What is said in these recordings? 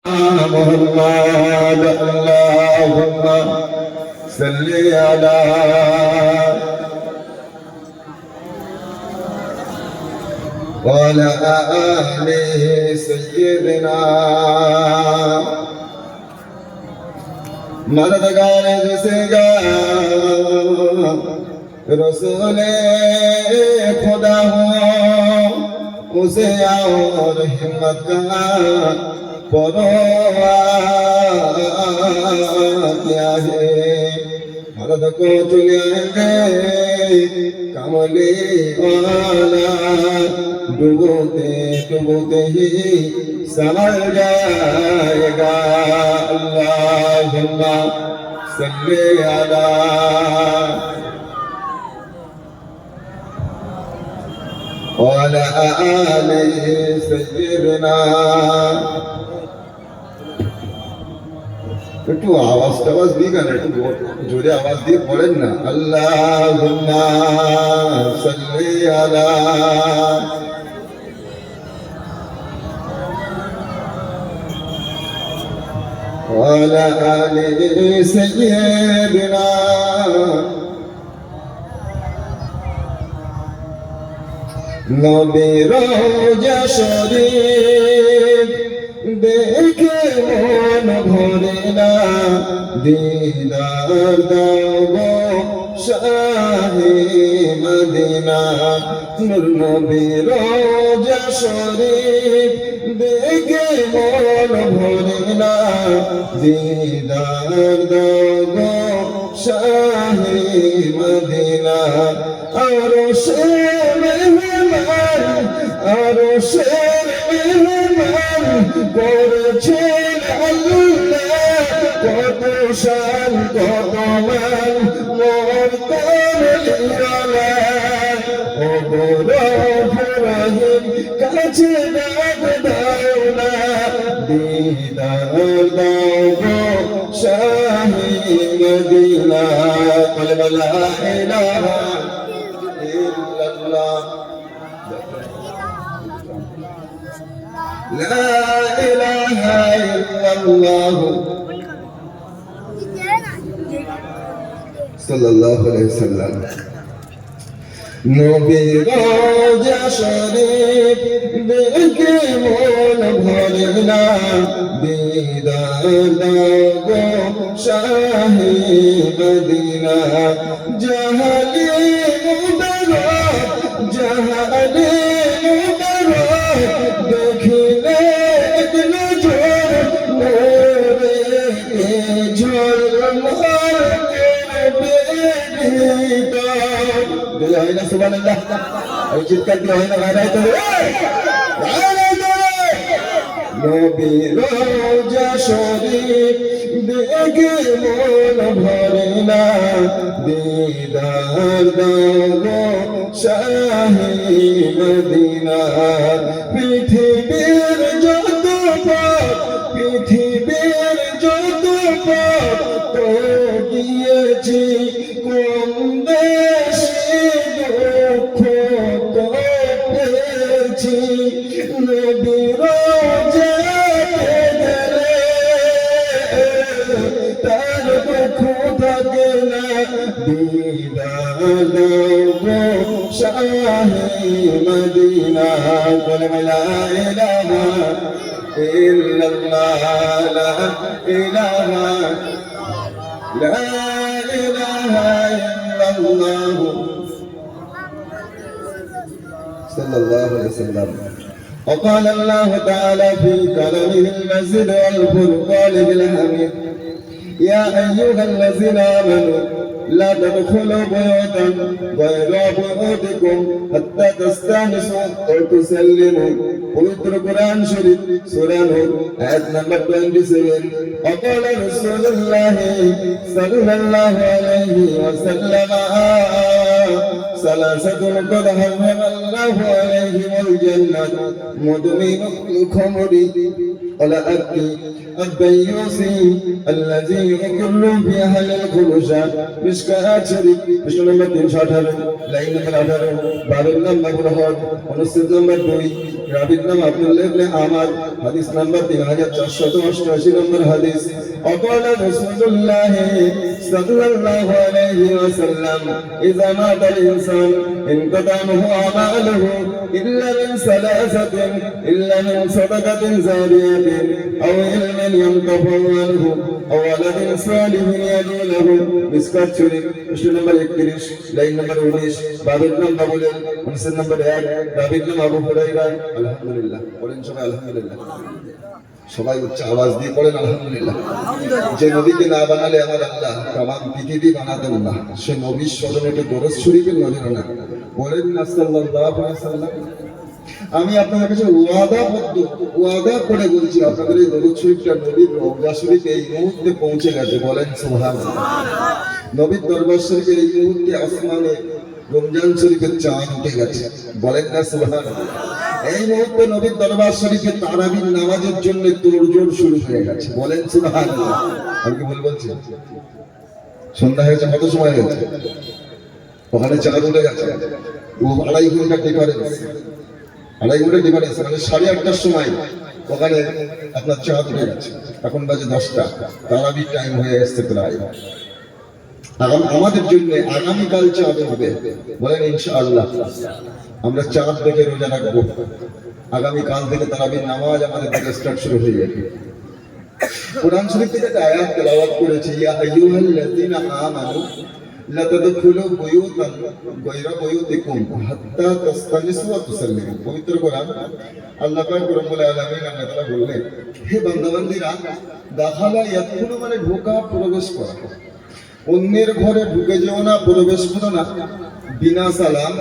محمد اللهم صل على وعلى آل سيدنا मददगार जिसका रसूले खुदा हो उसे और हिम्मत का क्या है मदद को चुनेंगे कमली वाला डूबते डूबते ही समझ जाएगा अल्लाहुम्मा सल्ली अला وعلى آل سيدنا একটু আওয়াজ দিয়ে গান একটু জোরে আওয়াজ দিয়ে পড়েন না আল্লাহুম্মা সাল্লি আলা وعلى آل سيدنا নবী রওজা শরীফ দেখে মন ভরে না দিদার দাও গো শাহে মদিনা নূর নবী রওজা শরীফ দেখে মন ভরে না দিদার দাও গো শাহে মদিনা আরো সে আরো শের মেহমান করেছেন আল্লাহ কত শান কত মান মোর কামলিওয়ালা ও রহিম কাছে ডাক দাও না দিদার দাও গো শাহে মদিনা কলমা লা ইলাহা ইল্লাল্লাহ لا إله إلا الله صلى الله عليه وسلم নবী রওজা শরীফ দেখে মন ভরে না দিদার দাও গো শাহে মদিনা জাহালি মুবারক জাহালি মুবারক দেখিলে নজর মোরে ঝলমল বেদিতা হয় না সুবহানাল্লাহ এই চিৎকার দিয়ে হয় না গাইতে নবী রওজা শরীফ দেখে মন ভরে না দিদার দাও গো শাহে মদিনা পৃথিবীর যত পথ পৃথিবীর যত পথ তো গিয়েছি কোন দেশে দুঃখ তো পেয়েছি নবী রওজাতে গেলে তার দুঃখ থাকে না দিদার দাও গো শাহে মদিনা কলমা লা ইলাহা ইল্লাল্লাহ লা ইলাহা ইল্লাল্লাহ সাল্লাল্লাহু আলাইহি ওয়াসাল্লাম وقال الله تعالى في كلامه المجيد والفرقان الحميد يا أيها الذين آمنوا لا تدخلوا بيوتا غير بيوتكم حتى تستأنسوا وتسلموا পবিত্র কোরআন শরীফ সূরা নূর আয়াত নাম্বার 27 وقال رسول الله صلى الله عليه وسلم ثلاثة قد حرم الله عليهم الجنة مدمن الخمر والأكل الديوسي الذي يقر في أهل الخلوشة مشكات شريف مش نمبر 318 লাইন নাম্বার 18 বারের নাম্বার হল অনুচ্ছেদ নাম্বার 2 রাবির নাম আব্দুল্লাহ ইবনে আমার, হাদিস নাম্বার 3488 নম্বর হাদিস। وقال رسول الله صلى الله عليه وسلم إذا مات الإنسان انقطع عنه أعماله إلا من ثلاثة، إلا من صدقة جارية أو علم ينتفع عنه أو ولد صالح يدعو له। মিসকাত শরীফ পৃষ্ঠা নম্বর 31, লাইন নম্বর 19। বাবের নাম বাবুলের 19 নম্বর 1। রাবির নাম আবু হুরায়রা। আলহামদুলিল্লাহ পড়েন সবাই আলহামদুলিল্লাহ, সবাই উচ্চ আওয়াজ দিয়ে পড়েন আলহামদুলিল্লাহ। যে নবীকে না বানালে আমার আল্লাহ তামাম পৃথিবী বানাতেন না, সে নবীর স্মরণে একটু দরুদ শরীফের নজর না পড়েন না সাল্লাল্লাহু আলাইহি ওয়াসাল্লাম। আমি আপনাদের কাছে ওয়াদা করে বলছি, আপনাদের এই দরুদ শরীফটা নবীর রওজা শরীফে এই মুহূর্তে পৌঁছে গেছে, বলেন সুবহানাল্লাহ। নবীর দরবার শরীফের এই মুহূর্তে আসমানে রমজান শরীফের চাঁদ উঠে গেছে, বলেন না সুবহানাল্লাহ। এই মুহূর্তে নবীর দরবার শরীফে তারাবির নামাজের জন্য তোড়জোড় শুরু হয়ে গেছে, বলেন সুবহানাল্লাহ। আমি কি বলছি সন্ধ্যা হয়েছে, কত সময় হয়েছে? ওখানে চাঁদ উঠে গেছে, ও 2.5 ঘন্টা ডিফারেন্স, 2.5 ঘন্টা ডিফারেন্স, মানে 8:30টার সময় ওখানে আপনার চাঁদ উঠে গেছে। এখন বাজে 10টা, তারাবির টাইম হয়ে এসছে প্রায়। আমাদের জন্য আগামীকাল চাঁদ উঠবে, বলেন ইনশাআল্লাহ। আমরা চাঁদ দেখে রোজা রাখবো, আগামীকাল থেকে তারাবির নামাজ আমাদের থেকে স্টার্ট শুরু হয়ে যাবে। কোরআন শরীফ থেকে একটা আয়াত তেলাওয়াত করেছি, ইয়া আইয়ুহাল্লাযীনা আমানু লা তাদখুলু বুয়ুতান গায়রা বুয়ুতিকুম হাত্তা তাসতানিসু ওয়া তুসাল্লিমু। পবিত্র কোরআন আল্লাহ পাক রব্বুল আলামিন আল্লাহ তাআলা বললেন, হে বান্দাবান্দীরা, দাখালা ইয়াদখুলু মানে ঢোকা, প্রবেশ করা। অন্যের ঘরে ঢুকে যেও না, প্রবেশ করো না বিনা সালাম,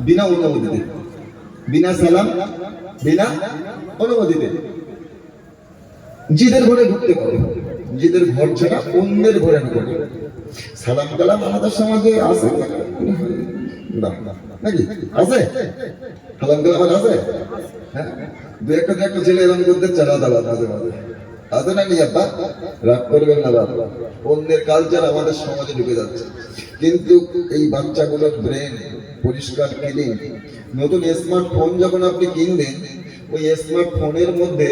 বিনা অনুমতিতে, বিনা সালাম, বিনা অনুমতিতে। জিদের ঘরে ঢুকতে পারো, জিদের ঘর ছাড়া অন্যের ঘরে ঢুকতে। সালাম কালাম আমাদের সমাজে আছে না নাকি? আছে সালাম কালাম আছে? হ্যাঁ, দু একটা ছেলে এরকম করতে চালা দালা মাঝে মাঝে আছে না? নি আব্বা রাগ করবেন না বাবা, অন্যের কালচার আমাদের সমাজে ঢুকে যাচ্ছে। কিন্তু এই বাচ্চাগুলোর ব্রেন পরিষ্কার ক্লিন। নতুন স্মার্টফোন যখন আপনি কিনবেন, ওই স্মার্টফোনের মধ্যে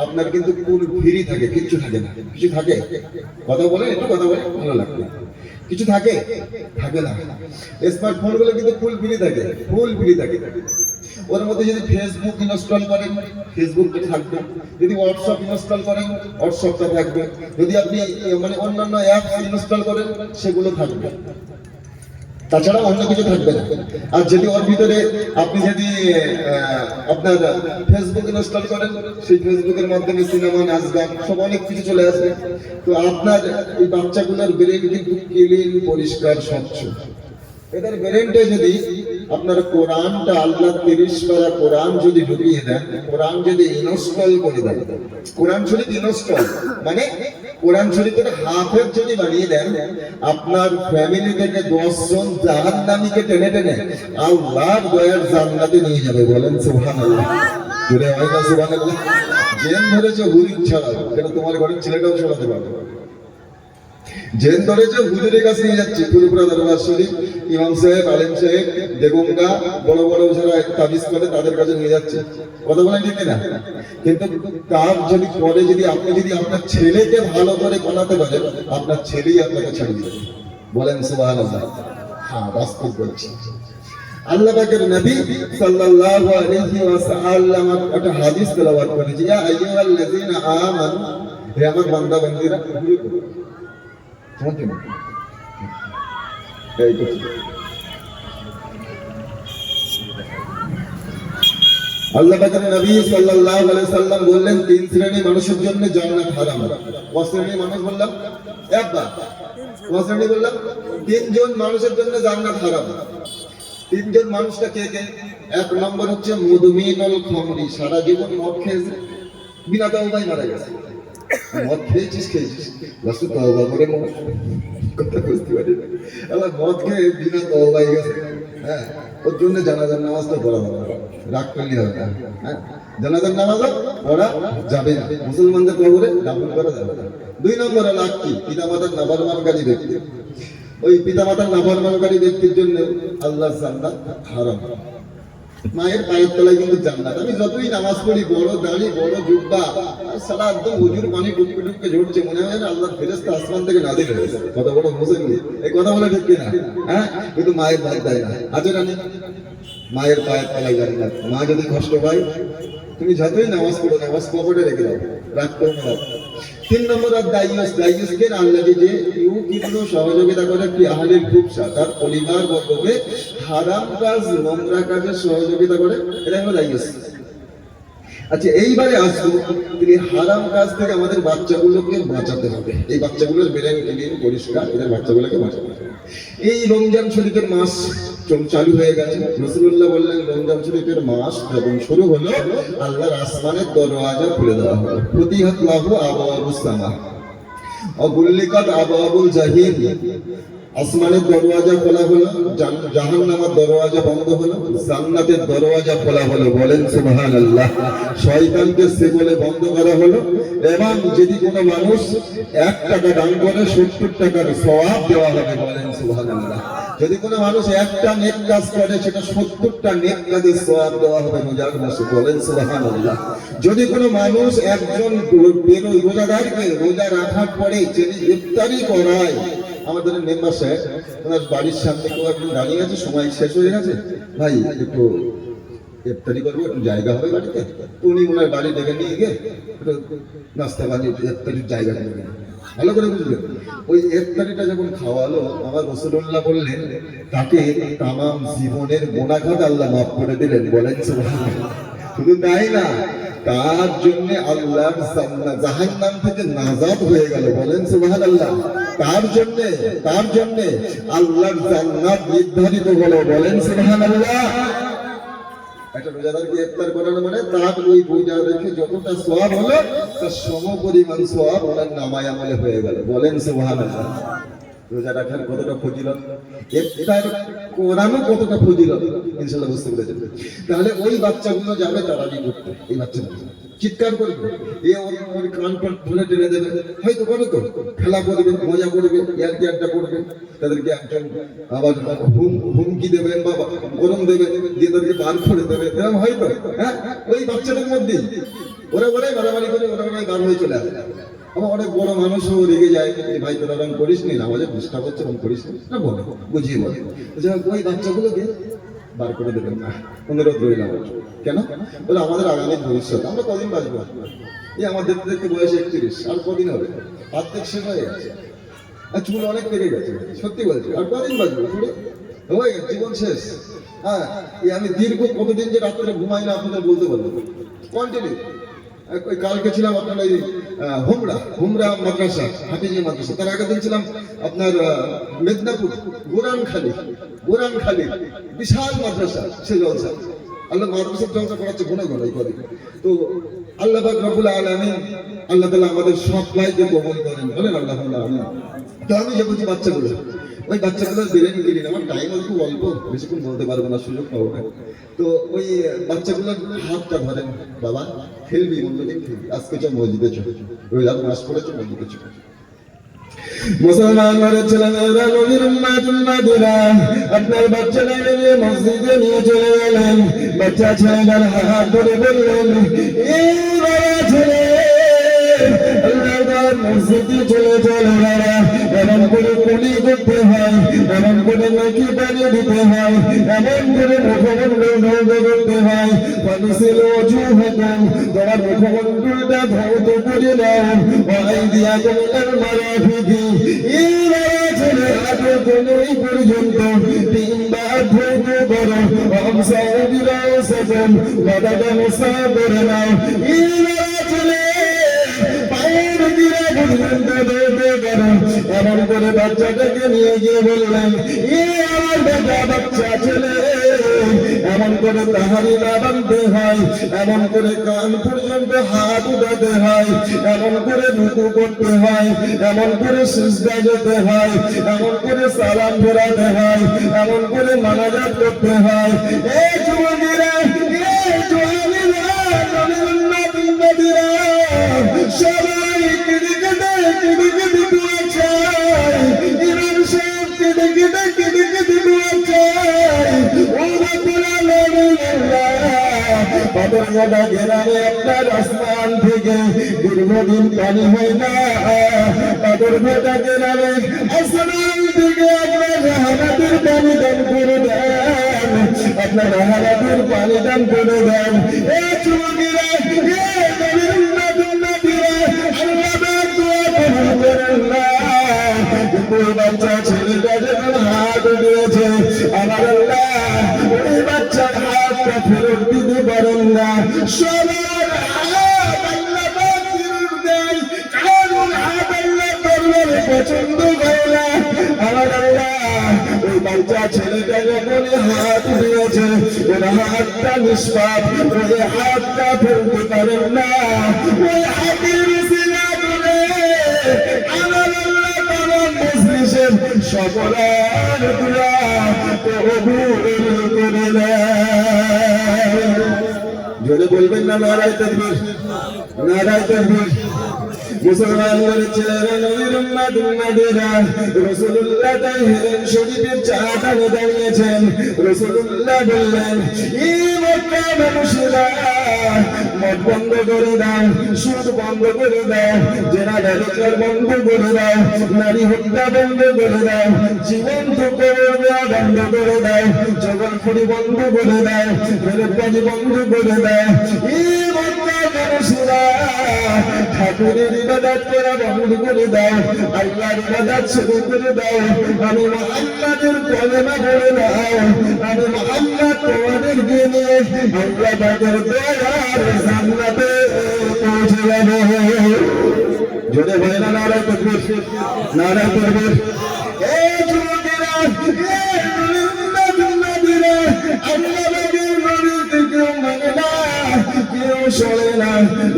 আপনার কিন্তু ফুল ফ্রি থাকে, কিচ্ছু থাকে না। কিছু থাকে? কথা বলে, একটু কথা বলে, ভালো লাগবে। কিছু থাকে? থাকে না। স্মার্টফোন গুলো কিন্তু ফুল ফ্রি থাকে, ফুল ফ্রি থাকে। ওর মধ্যে যদি ফেসবুক ইনস্টল করেন, ফেসবুকটা থাকবে। যদি হোয়াটসঅ্যাপ ইনস্টল করেন, হোয়াটসঅ্যাপটা থাকবে। যদি আপনি মানে অন্যান্য অ্যাপস ইনস্টল করেন, সেগুলো থাকবে। তাছাড়া অন্য কিছু থাকবে না। আর যদি ওর ভিতরে আপনি যদি আপনার ফেসবুক ইনস্টল করেন, সেই ফেসবুকের মাধ্যমে সিনেমা, নাচ, গান সব অনেক কিছু চলে আসবে। তো আপনার এই বাচ্চাগুলোর ব্রেন কিন্তু ক্লিন, পরিষ্কার, স্বচ্ছ। এদের ব্রেনটা যদি আপনার কোরআনটা আল্লাহ 30 পারা কোরআন যদি ঢুকিয়ে দেন, কোরআন যদি ইনস্টল করে দেন, কোরআন শরীফ ইনস্টল মানে কোরআন শরীফের হাফেজ যদি বানিয়ে দেন, আপনার ফ্যামিলি থেকে 10 জন জাহান্নামীকে টেনে টেনে আল্লাহর দয়ার জান্নাতে নিয়ে যাবে, বলেন সুবহানাল্লাহ। জোরে হয় না সুবহানাল্লাহ? জেন ধরেছে হুজুর ছাড়াও, এটা তোমার ঘরের ছেলেটাও ছাড়াতে পারবে। জেন ধরেছে হুজুরের কাছে নিয়ে যাচ্ছে, পুরোপুরা দরবার শরীফ, ইমাম সাহেব, আলেম সাহেব, বেগমগা, বড় বড় যারা তাবিজ করে তাদের কাছে নিয়ে যাচ্ছে। কথা বলেন ঠিক না? কিন্তু তার যদি পরে যদি আপনি যদি আপনার ছেলেকে ভালো করে বানাতে পারেন, আপনার ছেলেই আপনাকে ছেড়ে দিবে, বলেন সুবহানাল্লাহ। হ্যাঁ, বাস্তব বলছি। আল্লাহ পাকের নবী সাল্লাল্লাহু আলাইহি ওয়াসাল্লাম একটা হাদিস তেলাওয়াত করেছে, ইয়া আইয়ুহাল্লাযীনা আমানু, হে আমার বান্দা বান্দীরা, আল্লাহ পাকের নবী সাল্লাল্লাহু আলাইহি ওয়াসাল্লাম বললেন, 3 শ্রেণীর মানুষের জন্য জান্নাত হারাম। কত শ্রেণীর মানুষ বললাম? একবার। কত শ্রেণী বললাম? 3 জন মানুষের জন্য জান্নাত হারাম। 3 জন মানুষটা কে কে? 1 নম্বর হচ্ছে মুদমিনুল খামরি, সারা জীবন মদ খেয়েছে, বিনা তওবায় মারা গেছে। মদ খেয়েছিস লাস্টে তওবা করে কথা বুঝতে পারি না, আল্লাহ মদ খেয়ে বিনা তওবায় গেছে। হ্যাঁ, ওর জন্য জানাজার নামাজটা পড়া হবে, রাগ করলে হবে না। হ্যাঁ, জানাজার নামাজ পড়া যাবে না, মুসলমানদের কবরে দাফন করা যাবে না। 2 নম্বর হলো কি? পিতামাতার নাফরমানকারী ব্যক্তি। ওই পিতামাতার নাফরমানকারী ব্যক্তির জন্য আল্লাহর জান্নাত হারাম। মায়ের পায়ের তলায় কিন্তু জান্নাত। আমি যতই নামাজ পড়ি, বড় দাড়ি, বড় জুব্বা, আর সারা একদম হুজুর পানি টুককে টুককে ঝরছে, মনে হয় না আল্লাহর ফেরেশতা আসমান থেকে নাজিল হয়েছে। কত বড় মুসলিম, এই কথা বলে ঠিক কিনা? হ্যাঁ, কিন্তু মায়ের ভাত দেয় না, আছে না? মায়ের পায়ের তলায় জান্নাত। মা যদি কষ্ট পায়, তুমি যতই নামাজ পড়ো, নামাজ কবরে রেখে দাও, রাগ করো না। 3 নম্বর আর দায়ুসকে আল্লাহ যে কিন্তু সহযোগিতা করে কি আহলিল ফুহশা, তার পরিবার বর্গকে হারাম কাজ, নোংরা কাজে সহযোগিতা করে, এটা হলো দায়ুস। আচ্ছা, এইবারে আসবো, তিনি হারাম কাজ থেকে আমাদের বাচ্চাগুলোকে বাঁচাতে হবে। এই বাচ্চাগুলোর ব্রেন ক্লিন পরিষ্কার, এদের বাচ্চাগুলোকে বাঁচাতে হবে। এই রমজান শরীফের মাস চালু হয়ে গেছে। রাসূলুল্লাহ বললেন, রমজান শরীফের মাস যখন শুরু হলো, আল্লাহর আসমানের দরওয়াজা খুলে দেওয়া হলো। ফুতিহাত লাহু আবওয়াবুস সামা ওয়া গুল্লিকাত আবওয়াবুল জাহিম। আসমানের দরওয়াজা খোলা হলো, জাহান্নামের দরওয়াজা বন্ধ হলো, জান্নাতের দরওয়াজা খোলা হলো। বলেন সুবহানাল্লাহ। শয়তানকে সেবলে বন্ধ করা হলো। এবং যদি কোনো মানুষ 1 টাকা দান করে 70 টাকার সওয়াব দেওয়া হবে। বলেন সুবহানাল্লাহ। যদি কোনো মানুষ একটা নেক কাজ করে, সেটা 70টা নেক কাজের সওয়াব দেওয়া হবে রোজার মাসে। বলেন সুবহানাল্লাহ। যদি কোনো মানুষ একজন রোজাদারকে রোজা রাখার পরে যিনি ইফতারি করায়, আমাদের মেম্বার সাহেব, ওনার বাড়ির সামনে কেউ একজন দাঁড়িয়ে আছে, সময় শেষ হয়ে গেছে, ভাই একটু ইফতারি করবো, একটু জায়গা হবে বাড়িতে? উনি ওনার বাড়ি ডেকে নিয়ে গিয়ে একটু নাস্তা বানিয়ে ইফতারির জায়গা করে দিলেন। ভালো করে বুঝলেন? ওই ইফতারিটা যখন খাওয়ালো, আমার রাসূলুল্লাহ বললেন, তাকে তামাম জীবনের গুনাহ আল্লাহ মাফ করে দিলেন। বলেন সুবহানাল্লাহ। শুধু তাই না, তার জন্য আল্লাহর জাহান্নাম থেকে নাজাত হয়ে গেল। বলেন সুবহানাল্লাহ। তার জন্য আল্লাহর জান্নাত নির্ধারিত হলো। বলেন সুবহানাল্লাহ। একটা রোজাদারকে ইফতার করানো মানে তার ওই রোজা রেখে যতটা সওয়াব হলো, তার সমপরিমাণ সওয়াব ওনার নামায় আমলে হয়ে গেল। বলেন সুবহানাল্লাহ। রোজা রাখার কতটা ফজিলত, ইফতার করানো কতটা ফজিলত, ইনশাআল্লাহ বুঝতে পেরেছেন। তাহলে ওই বাচ্চাগুলো যাবে তারাবি করতে, এই বাচ্চাগুলো চিৎকার করবে, ওর কান পাট ধরে টেনে দেবে, হয়তো করে তো খেলা করবে, মজা করবে, ইয়ারটা করবে, তাদেরকে একজন আবার হুমকি দেবেন বা গরম দেবে, দিয়ে তাদেরকে বার করে দেবে, এরকম হয়তো। হ্যাঁ, ওই বাচ্চাদের মধ্যেই ওরা বাড়াবাড়ি করে, ওরা বার হয়ে চলে আসে। আবার অনেক বড় মানুষও রেগে যায়, ভাই তোরা রং করিস নি, আমাদের ডিস্টার্ব হচ্ছে, রং করিস না, বলো, বুঝিয়ে বলে। ওই বাচ্চাগুলোকে বার করে দেবেন না, অনুরোধ রইল আমার। কেন? বলে আমাদের আগামী ভবিষ্যৎ, আমরা কদিন বাঁচবো? এই আমাদের দেখতে বয়স 31, আর কদিন হবে? অর্ধেক শেষ হয়ে গেছে, আর চুল অনেক পেকে গেছে, সত্যি বলছি, আর কদিন বাঁচবো? হয়ে গেছে, জীবন শেষ। হ্যাঁ, আমি দীর্ঘ কতদিন যে রাত্রে ঘুমাই না আপনাদের বলতে পারবো, কন্টিনিউ। কালকে ছিলাম আপনার ওই হুমরা মাদ্রাসা, হাফিজি মাদ্রাসা। তার আগের দিন ছিলাম আপনার মেদিনীপুর গোরানখালী, বিশাল মাদ্রাসা, সে জলসা। আল্লাহ মাদ্রাসার জলসা করাচ্ছে ঘন এই করে। তো আল্লাহ পাক রব্বুল আলামিন, আল্লাহ তাআলা আমাদের সবাইকে কবুল করেন। বলেন আল্লাহুম্মা আমিন। তো আমি যে বলছি বাচ্চাগুলো, ওই বাচ্চাগুলোর বেরেন গেলেন, আমার টাইম একটু অল্প, বেশিক্ষণ বলতে পারবো না, সুযোগ পাবো না। তো ওই বাচ্চাগুলোর হাতটা ধরেন, বাবা খেলবি, মন্দিরে খেলবি, আজকে চল মসজিদে চল, রোজার মাস পড়েছে, মসজিদে চল। মুসলমান ঘরের ছেলেমেয়েরা, নবীর উম্মাতুল মাদুরা, আপনার বাচ্চারা নিয়ে মসজিদে নিয়ে চলে গেলেন। বাচ্চা ছেলেটার হাত ধরে বললেন, এই বাবা ছেলে, মসজিদে চলে চলে বাবা, এমন করে কুলি করতে হয়, এমন করে নাকি পানি দিতে হয়, এমন করে মুখমণ্ডল করতে হয়। ফানিসিল ওজুহাকুম, তোমার মুখমণ্ডলটা ধৌত করে নাও, ওয়াইদিয়াকুম ইলাল মারাফিকি, এই বাবা ছেলে হাতে কোনই পর্যন্ত 3 বার ধৌত করো। আমসাউ বিরাসাকুম, বাদাটা মুসা করে নাও। এই বাবা ছেলে এমন করে বাচ্চাটাকে নিয়ে গিয়ে বললেন, আমার বাচ্চা ছেলে, এমন করে তাহারি বাঁধতে হয়, এমন করে কান পর্যন্ত হাত উঠাতে হয়, এমন করে রুকু করতে হয়, এমন করে সিজদা যেতে হয়, এমন করে সালাম ফেরাতে হয়, এমন করে মানাজাত করতে হয়। এই যুবকেরা, এই জওয়ানেরা, সবাই কেঁদে দোয়া চায়, ইমাম সাহেব কেঁদে দোয়া চায়। ও বাপুরা নবীল্লাহ, পাথর ঘাটা গ্রামে আপনার আসমান থেকে দীর্ঘদিন পানি হয় না, পাথর ঘাটা গ্রামে আসমান থেকে আপনার রহমতের পানি দান করে দেন, আপনার রহমতের পানি দান করে দেন। এ যুবকেরা, এ নবীর উম্মত-উম্মতীরা, আল্লাহর দোয়া কবুল করেন না। কিন্তু বাচ্চা ছেলেটা যখন হাত উঠিয়েছে, আমার আল্লাহ ওই বাচ্চার হাতটা ফেরত দিতে পারেন না। সবার হাত আল্লাহ পাক ফেরত দেন, কারণ হাত আল্লাহ দরবারে পছন্দ করে না। আমার আল্লাহ ওই বাচ্চা ছেলেটা যখন হাত উঠিয়েছে, ওর হাতটা নিষ্পাপ, ওই হাতটা ফেলতে পারেন না। ওই হাতের সিনা করে আমার আল্লাহ তামাম মজলিসের সকলের দোয়া কবুল করে নেন। জোরে বলবেন না নারায়ে তাকবীর, নারায়ে তাকবীর। মুসলমানদের ছেলেরা নবীর উম্মত-উম্মতীরা রাসূলুল্লাহ তাই হেরেম শরীফের চাটানে দাঁড়িয়েছেন। রাসূলুল্লাহ বললেন, এই মক্কা মানুষেরা মদ বন্ধ করে দাও, সুদ বন্ধ করে দাও, জেনা ব্যভিচার বন্ধ করে দাও, নারী হত্যা বন্ধ করে দাও, জীবন্ত করে দেওয়া বন্ধ করে দাও, জগলখড়ি বন্ধ করে দাও, বেলবাজি বন্ধ করে দাও। এই মক্কা মানুষেরা ঠাকুরের ইবাদত করা বন্ধ করে দাও, আল্লাহর ইবাদত শুরু করে দাও। আমি মুহাম্মাদের কলেমা পড়ে দাও, আমি মুহাম্মদ তোমাদেরকে নিয়ে আল্লাহ পাকের দয়ার জান্নাতে পৌঁছে যাবে। জোরে বলে না নারায়ে তাকবীর, নারায়ে তাকবীর। এই যুবকেরা, এই উম্মত-উম্মতীরা, আল্লাহ পাকের নবীকে কেউ মানে না, কেউ শোনে না,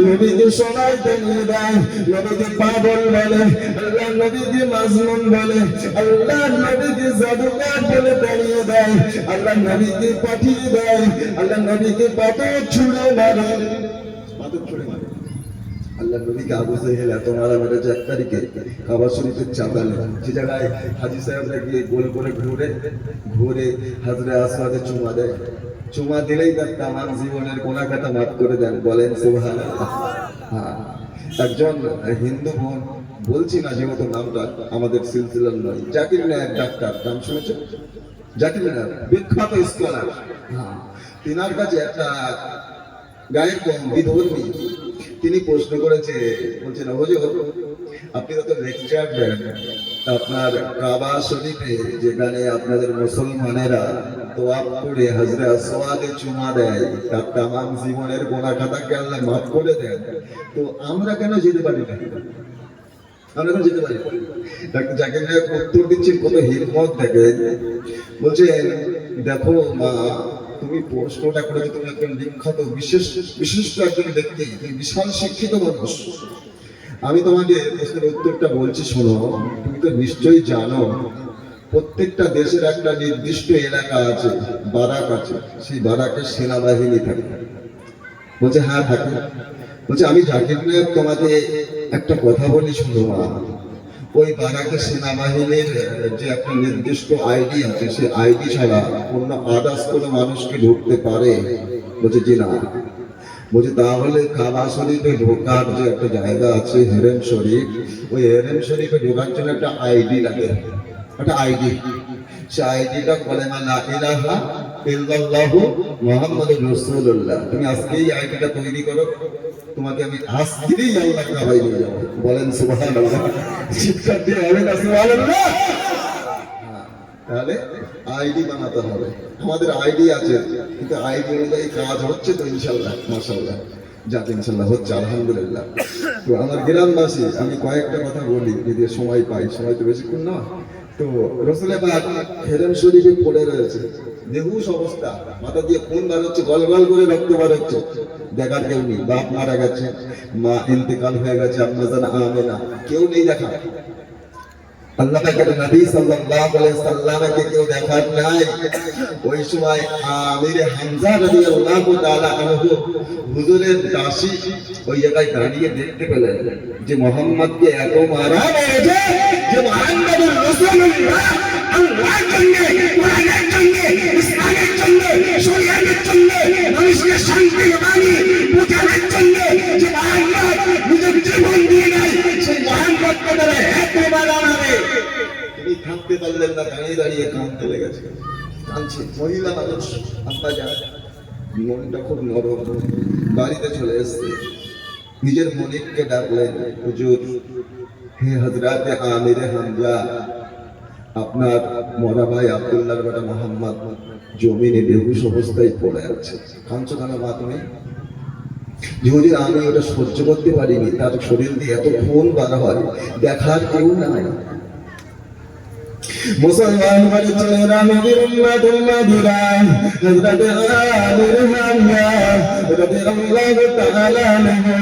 নবীকে শোনাইতে নিয়ে দেয়, নবীকে পাগল বলে, আল্লাহ নবীকে মাজনুন বলে, আল্লাহ নবীকে জাদুকর বলে তাড়িয়ে দেয়, আল্লাহ নবীকে পাঠিয়ে দেয়, আল্লাহ নবীকে পাথর ছুঁড়ে মারে, পাথর ছুঁড়ে মারে। আল্লাহ নবীকে আবু জেহেল এত মারা মেরেছে 1 তারিখে কাবা শরীফের চাঁদালে, যে জায়গায় হাজী সাহেবরা গিয়ে গোল করে ঘুরে ঘুরে হাজরে আসওয়াদে চুমা দেয়, চুমা দিলেই তার তামাম জীবনের গোনাখাতা মাফ করে দেন। বলেন সুবহানাল্লাহ। হ্যাঁ, একজন হিন্দু বোন, বলছি না যেহেতু নামটা আমাদের সিলসিলার নয়, জাকির নায়ক ডাক্তার, নাম শুনেছেন? জাকির নায়ক বিখ্যাত স্কলার। হ্যাঁ, তিনার কাছে একটা গায়ের বিধর্মী, তিনি প্রশ্ন করেছে, বলছেন হুজুর আপনি তো লেকচার দেন, আপনার কাবা শরীফে যেখানে আপনাদের মুসলমানেরা তোয়াফ করে হজরে আসওয়াদে চুমা দেয়, তার তামাম জীবনের গুনাহ খাতাকে আল্লাহ মাফ করে দেন, তো আমরা কেন যেতে পারি না? আমরা কেন যেতে পারি? ডাক্তার জাকির নায়ক উত্তর দিচ্ছেন, কত হিম্মত দেখেন। বলছেন, দেখো মা, তুমি প্রশ্নটা করেছো, তুমি একজন বিখ্যাত বিশিষ্ট একজন ব্যক্তি, তুমি বিশাল শিক্ষিত মানুষ। আমি তোমাকে প্রশ্নের উত্তরটা বলছি, শোনো। তুমি তো নিশ্চয়ই জানো প্রত্যেকটা দেশের একটা নির্দিষ্ট এলাকা আছে, বারাক আছে, সেই বারাকে সেনাবাহিনী থাকে। বলছে হ্যাঁ থাকে। বলছে আমি জাকির নায়ক তোমাকে একটা কথা বলি, শোনো মা, ওই বারাকে সেনাবাহিনীর যে একটা নির্দিষ্ট আইডি আছে, সেই আইডি ছাড়া অন্য আদার্স কোনো মানুষকে ঢুকতে পারে? বলছে জি না। বলছে তাহলে কাবা শরীফে ঢোকার যে একটা জায়গা আছে হেরেম শরীফ, ওই হেরেম শরীফে ঢোকার জন্য একটা আইডি লাগে, একটা আইডি। সেই আইডিটা কলেমা লা ইলাহা ইল্লাল্লাহু মুহাম্মাদুর রাসূলুল্লাহ। তুমি আজকে এই আইডিটা তৈরি করো, তোমাকে আমি আজকেই আল্লাহ কাবায় নিয়ে যাবো। বলেন সুবহানাল্লাহ। চিৎকার দিয়ে হবে না সুবহানাল্লাহ? তাহলে আইডি বানাতে হবে। আমাদের আইডি আছে, কিন্তু আইডি অনুযায়ী কাজ হচ্ছে তো ইনশাআল্লাহ, মাশাআল্লাহ, যাতে ইনশাআল্লাহ হচ্ছে, আলহামদুলিল্লাহ। তো আমার গ্রামবাসী, আমি কয়েকটা কথা বলি যদি সময় পাই, সময় তো বেশিক্ষণ না। তো রাসূলের পাক হেরেম শরীফে পড়ে রয়েছে, বেহুশ অবস্থা, মাথা দিয়ে খুন বার হচ্ছে, গলগল করে রক্ত বার হচ্ছে, দেখার কেউ নেই। বাপ মারা গেছে, মা ইন্তেকাল হয়ে গেছে, আম্মা জান আমেনা, কেউ নেই দেখা। আল্লাহ পাকের নবী সাল্লাল্লাহু আলাইহি সাল্লামকে কেউ দেখার নাই। ওই সময় আমির হামজা রাদিয়াল্লাহু তাআলা আনহু হুজুরের দাসী ওই জায়গায় দাঁড়িয়ে দেখতে পেলেন যে মুহাম্মদকে এত মারা হয়েছে যে মুহাম্মদুর রাসূলুল্লাহ আল্লাহর জন্য, কোরআনের জন্য, ইসলামের জন্য, শরীয়তের জন্য, মানুষকে শান্তির বাণী বোঝানোর জন্য যে মোহাম্মদ নিজের জীবন দিয়ে নেয়, সেই মোহাম্মদকে তারা এত বানাবে। তিনি থাকতে পারলেন না, দাঁড়িয়ে দাঁড়িয়ে কাঁদতে লেগেছে, কাঁদছে। মহিলা মানুষ, আব্বা যান, মনটা খুব নরম, বাড়িতে চলে এসছে, নিজের মনিবকে ডাকলেন, হুজুর, হে হযরত আমির হামজা, আপনার মরা ভাই আব্দুল্লাহর বেটা মোহাম্মদ জমিনে বেহুশ অবস্থায় পড়ে আছে। কাঁদছো কেন মা তুমি? হুজুর, আমি ওটা সহ্য করতে পারিনি, তার শরীর দিয়ে এত খুন বার হয়, দেখার কেউ নাই। মুসলমান বাড়ি ছেলেরা, নবীর উম্মত উম্মতিরা, হযরত আমির হামজা রাদিয়াল্লাহু তাআলা আনহু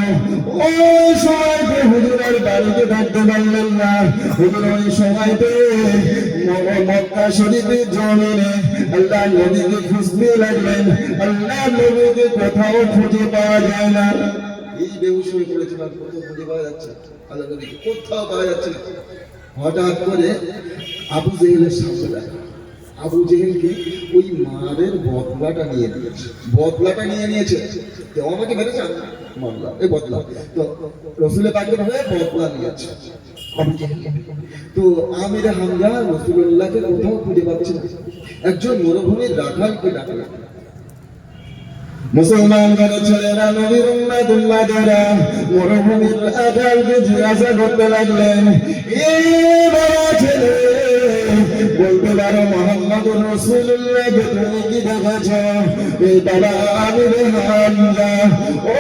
ওই সময়তে হুজুরের বাড়িতে থাকতে পারলেন না। হুজুর ওই সময়তে মক্কা শরীফের জমিনে আল্লাহ নবীকে খুঁজতে লাগলেন, আল্লাহ নবীকে কোথাও খুঁজে পাওয়া যায় না। এই বেহুশ হয়ে পড়েছিলাম, কোথাও খুঁজে পাওয়া যাচ্ছে না, আল্লাহ নবীকে কোথাও পাওয়া যাচ্ছে না। হঠাৎ করে আবু জেহেলের সামনে দেখা। আবু জেহেলকে ওই মারের বদলাটা নিয়ে নিয়েছে, বদলাটা নিয়ে নিয়েছে। কেউ আমাকে মেরেছে, মারলা, এই বদলা। তো রসুলের পাকের হয়ে বদলা নিয়েছে আবু জেহেল। তো আমির হামজা রাসূলুল্লাহকে কোথাও খুঁজে পাচ্ছে না। একজন মরুভূমির রাখালকে ডাকলেন। মুসলমান ঘরের ছেলেরা, নবীর উম্মত উম্মতেরা মরুভূমির রাখালকে জিজ্ঞাসা করতে লাগলেন, এ বাবা ছেলে, বলতে পারো মুহাম্মদুর রাসূলুল্লাহকে তুমি কি দেখেছো? এই বাবা আমির হামজা, ও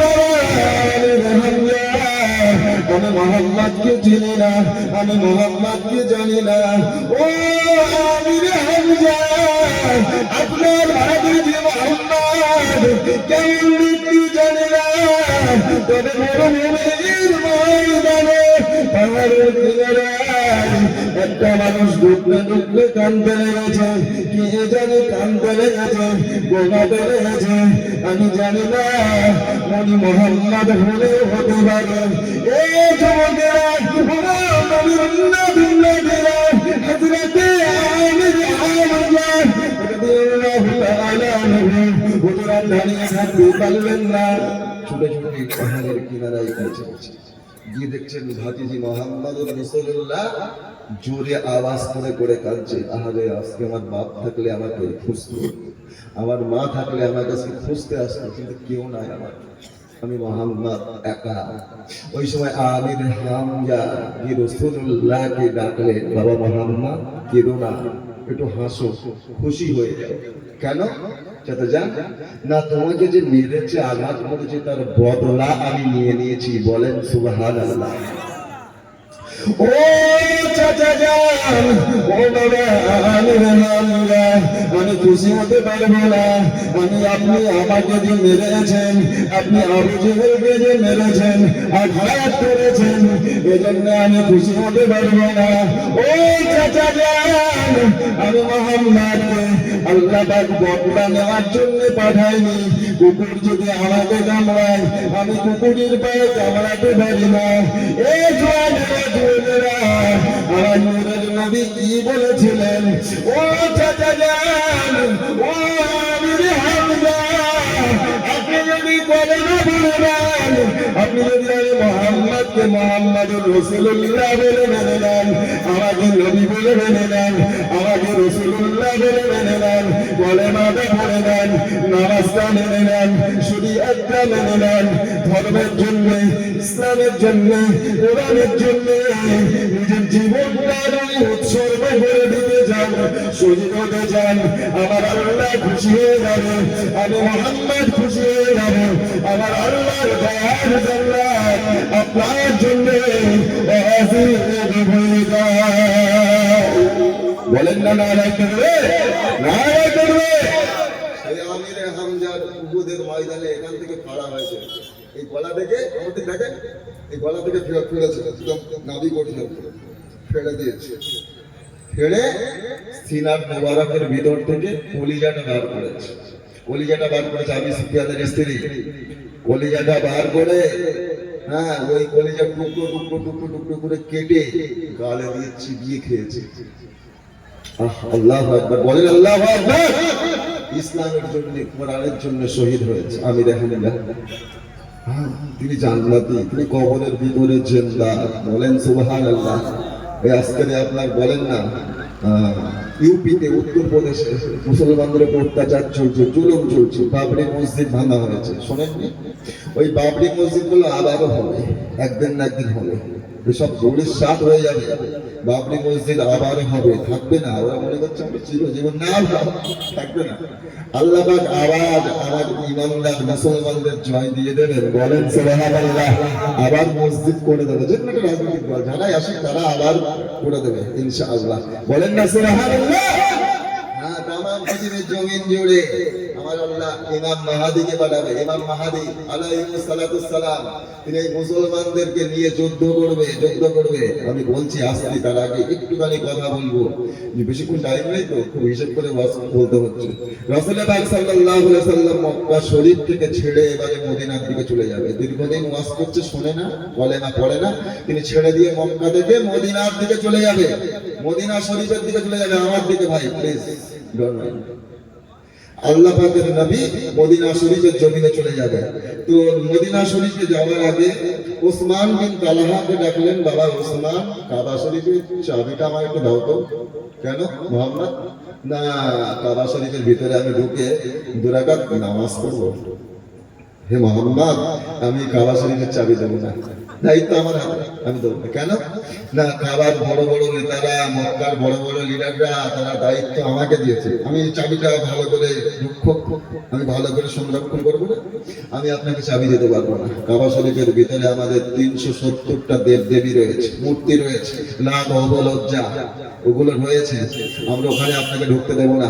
বাবা আমির হামজা, আমি মুহাম্মদকে চিনি না, আমি মুহাম্মদকে জানি না। ও আমির হামজা, আপনার ভাবি যে মুহাম্মদ কেমন মৃত্যু জানি না, তবে মরুভূমির ময়দানে পাহাড়ের কিনারায় একটা মানুষ ডুবতে ডুবতে কাঁদতে লেগেছে। কে জানি কাঁদতে লেগেছে, গোনাতে লেগেছে, আমি জানি না, উনি মুহাম্মদ হলেও হতে পারে। এই যুবকেরা, নবীর উম্মত উম্মতেরা, হযরত আমির হামজা রাদিয়াল্লাহু তাআলা আনহু হুজুর দাঁড়িয়ে থাকতে পারলেন না, ছুটে ছুটে পাহাড়ের কিনারায় পৌঁছেছে। গিয়ে দেখছেন ভাতিজি মুহাম্মদুর রাসূলুল্লাহ জোরে আওয়াজ করে করে কাঁদছে, আহারে আজকে আমার বাপ থাকলে আমাকে খুঁজতো, আমার মা থাকলে আমার কাছে খুঁজতে আসতো, কিন্তু কেউ নাই আমার, আমি মুহাম্মদ একা। ওই সময় আমির হামজা গিয়ে রাসূলুল্লাহকে ডাকলেন, বাবা মুহাম্মদ, কেঁদো না, একটু হাসো, খুশি হয়ে যাও। কেন? চাচা যান না, তোমাকে যে মেরেছে, আঘাত করেছে, তার বদলা আমি নিয়ে নিয়েছি, বলেন সুবহানাল্লাহ। ও চাচা যান, ও বাবা আমির হামজা, আমি খুশি হতে পারবো না, আপনি আমাকে যে মেরেছেন, আপনি আবু জেহেলকে যে মেরেছেন, আঘাত করেছেন, এজন্য আমি খুশি হতে পারবো না। ও চাচা যান, আমি মুহাম্মদকে আল্লাহ পাক বদলা নেওয়ার জন্য পাঠাইনি। কুকুর যদি আমাকে কামড়ায়, আমি কুকুরের পায়ে কামড়াতে পারি না। এই জোয়ানেরা, আমার নূরের নবী কি বলেছিলেন? ও চাচা যান, ও আমির হামজা, আপনি যদি বলে না বলবেন, আপনি যদি আমি মুহাম্মদকে মুহাম্মদুর রাসূলুল্লাহ বলে মেনে নেন, আমাকে নবী বলে মেনে নেন, আমাকে রাসূলুল্লাহ বলে মেনে নেন, কলেমাটা পড়ে নেন, নামাজটা মেনে নেন, শরীয়তটা মেনে নেন, ধর্মের জন্য, ইসলামের জন্য, কোরআনের জন্য নিজের জীবনটা উৎসর্গ করে দিতে যান, শহীদ হতে যান, আমার আল্লাহ খুশি হয়ে যাবে, আমি মুহাম্মদ খুশি হয়ে যাবে, আমার আল্লাহর দয়ার জান্নাত আপনার জন্য হাজির হয়ে যায়। বলেন না, নারায় করবে, নারায় করবে। এই আমির হামজার উহুদের ময়দানে এখান থেকে ফাড়া হয়েছে, এই গলা থেকে আমাদের দেখেন, এই গলা থেকে ফেলেছে, একদম নাভি পর্যন্ত ফেলে দিয়েছে, ফেলে সিনার মোবারকের ভিতর থেকে কলিজাটা বার করেছে, কলিজাটা বার করেছে আবু সুফিয়ানের স্ত্রী, কলিজাটা বার করে, হ্যাঁ, ওই কলিজা টুকরো টুকরো টুকরো টুকরো করে কেটে গালে দিয়ে চিবিয়ে খেয়েছে। আল্লাহু আকবার বলেন, আল্লাহু আকবার। ইসলামের জন্য, কোরআনের জন্য শহীদ হয়েছে আমির আহমদুল্লাহ। তিনি জান্নাতি, তিনি কবরের ভিতরে জিন্দা। বলেন সুবহানাল্লাহ। এই আজকে আপনার বলেন না, ইউপিতে, উত্তরপ্রদেশে মুসলমানদের উপর অত্যাচার চলছে, জুলুম চলছে, বাবরি মসজিদ ভাঙা হয়েছে, শোনেননি? ওই বাবরি মসজিদ গুলো আবারও হবে, একদিন না একদিন হবে। সব দৌড়ের সাত হয়ে যাবে, বাবরি মসজিদ আবারও হবে, থাকবে না। ওরা মনে করছে আমরা চিরজীবন, না থাকবে না। আল্লাহ পাক আবার আমার ইমানদার মুসলমানদের জয় দিয়ে দেবেন। বলেন সুবহানাল্লাহ। আবার মসজিদ করে দেবে, যে কোনো রাজনৈতিক দল যারাই আসে তারা আবার করে দেবে ইনশাআল্লাহ। বলেন না সুবহানাল্লাহ। হ্যাঁ, তামাম পৃথিবীর জমিন জুড়ে আমার আল্লাহ ইমাম মাহাদিকে পাঠাবে। ইমাম মাহাদি আলাইহিস সালাতুস সালাম, তিনি এই মুসলমানদেরকে নিয়ে যুদ্ধ করবে। আমি বলছি আসছি, তার আগে একটুখানি কথা বলবো, বেশিক্ষণ টাইম নেই তো, খুব হিসেব করে বলতে হচ্ছে। রাসূল পাক সাল্লাল্লাহু আলাইহি সাল্লাম মক্কা শরীফ থেকে ছেড়ে এবারে মদিনার দিকে চলে যাবে। দীর্ঘদিন ওয়াজ করছে, শোনে না, বলে না, পড়ে না। তিনি ছেড়ে দিয়ে মক্কা থেকে মদিনার দিকে চলে যাবে, মদিনা শরীফের দিকে চলে যাবে। আমার দিকে ভাই প্লিজ, আল্লাহ পাকের নবী মদিনা শরীফের জমিনে চলে যাবে। তো মদিনা শরীফে যাওয়ার আগে ওসমান বিন তালহাকে ডাকলেন, বাবা ওসমান, কাবা শরীফের চাবিটা আমার একটু দাও তো। কেন মোহাম্মদ? না, কাবা শরীফের ভিতরে আমি ঢুকে 2 রাকাত নামাজ পড়বো। হে মোহাম্মদ, আমি কাবা শরীফের চাবি দেবো না, দায়িত্ব আমার হাতে, আমি দেবো না। কেন? না, কাবার বড় বড় নেতারা, মক্কার বড় বড় লিডাররা, তারা দায়িত্ব আমাকে দিয়েছে। আমি চাবিটা ভালো করে আমি ভালো করে সংরক্ষণ করবো না, আমি আপনাকে চাবি দিতে পারবো না। কাবা শরীফের ভিতরে আমাদের 370টা দেব দেবী রয়েছে, মূর্তি রয়েছে, লাখ অবলজ্জা ওগুলো রয়েছে, আমরা ওখানে আপনাকে ঢুকতে দেবো না।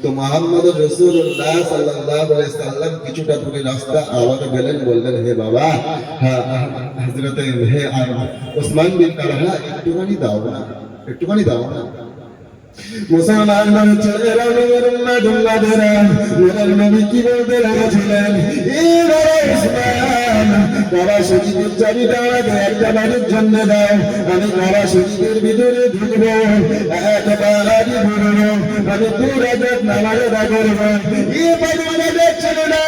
তো মুহাম্মদুর রাসূলুল্লাহ সাল্লাল্লাহু আলাইহি সাল্লাম কিছুটা দূরে রাস্তা আওয়াজ পেলেন, বললেন, হে বাবা, হযরতে হে ওসমান বিন তালহা, একটুখানি দাও না। মুসলমান ছেলেরা, নবীর উম্মতেরা, নবীর নবী কি বলতে লাগলেন, এ বাবা ওসমান, কাবা শরীফের চাবিটা আমাকে একটা বাড়ির জন্য দাও, আমি কাবা শরীফের ভিতরে ঢুকবো, একবারই ঘুরবো, আমি 2 রাকাত নামাজ আদা করবো। এ পাগলটা দেখছিল না,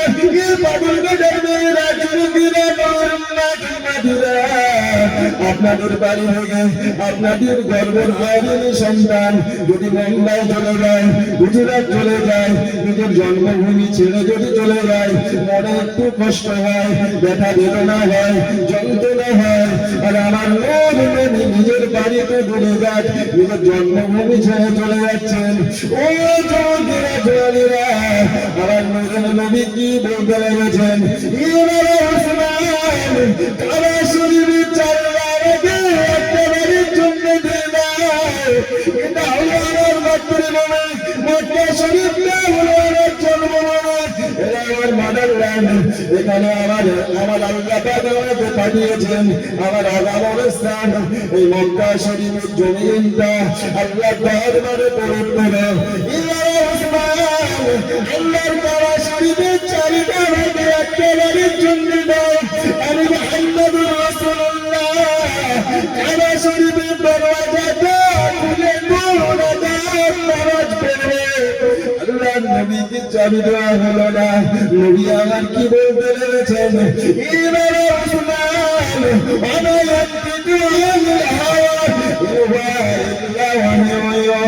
এ পাগলটা দেখবে না, যুবকেরা, উম্মতেরা, আপনাদের বাড়ি থেকে আপনাদের গর্ভধারিণী সন্তান যদি মুম্বাই চলে যায়, গুজরাট চলে যায়, নিজের জন্মভূমি ছেড়ে যদি চলে যায়, মনে একটু কষ্ট হয়, ব্যথা বেদনা হয়, যন্ত্রণা হয়। আর আমার নবী নিজের বাড়িতে দূরে যাক, নিজের জন্মভূমি ছেড়ে চলে যাচ্ছেন। ও যুবকেরা, জওয়ানেরা, আমার নবী কি বলতে লেগেছেন, এবারে ওসমান, কাবা শরীফের চাবিটা আমাকে একটা বাড়ির জন্য দিয়ে দাও। এটা হলো আমার মাতৃভূমি, মক্কা শরীফটা হলো আমার জন্মভূমি, এটা আমার মাদারল্যান্ড। এখানে আমার আল্লাহ পাক আমাকে পাঠিয়েছেন, আমার আগামর স্থান এই মক্কা শরীফের জমিনটা আল্লাহ দরবারে পবিত্র। এবারে ওসমান, আল্লাহর কাবা শরীফের চাবিটা আমাকে একটা বাড়ির জন্য দাও। আমি মুহাম্মদুর রাসূলুল্লাহ কাবা শরীফের দরওয়াজাটা খুলে নামাজ পড়বে। আল্লাহর নবীকে চাবি দেওয়া হলো না। নবী আমার কি বলতে লেগেছেন, এবারে ওসমান, অনায়ান্তিকু আনিল হাওয়া ইল্লা ওয়াহিওয়া।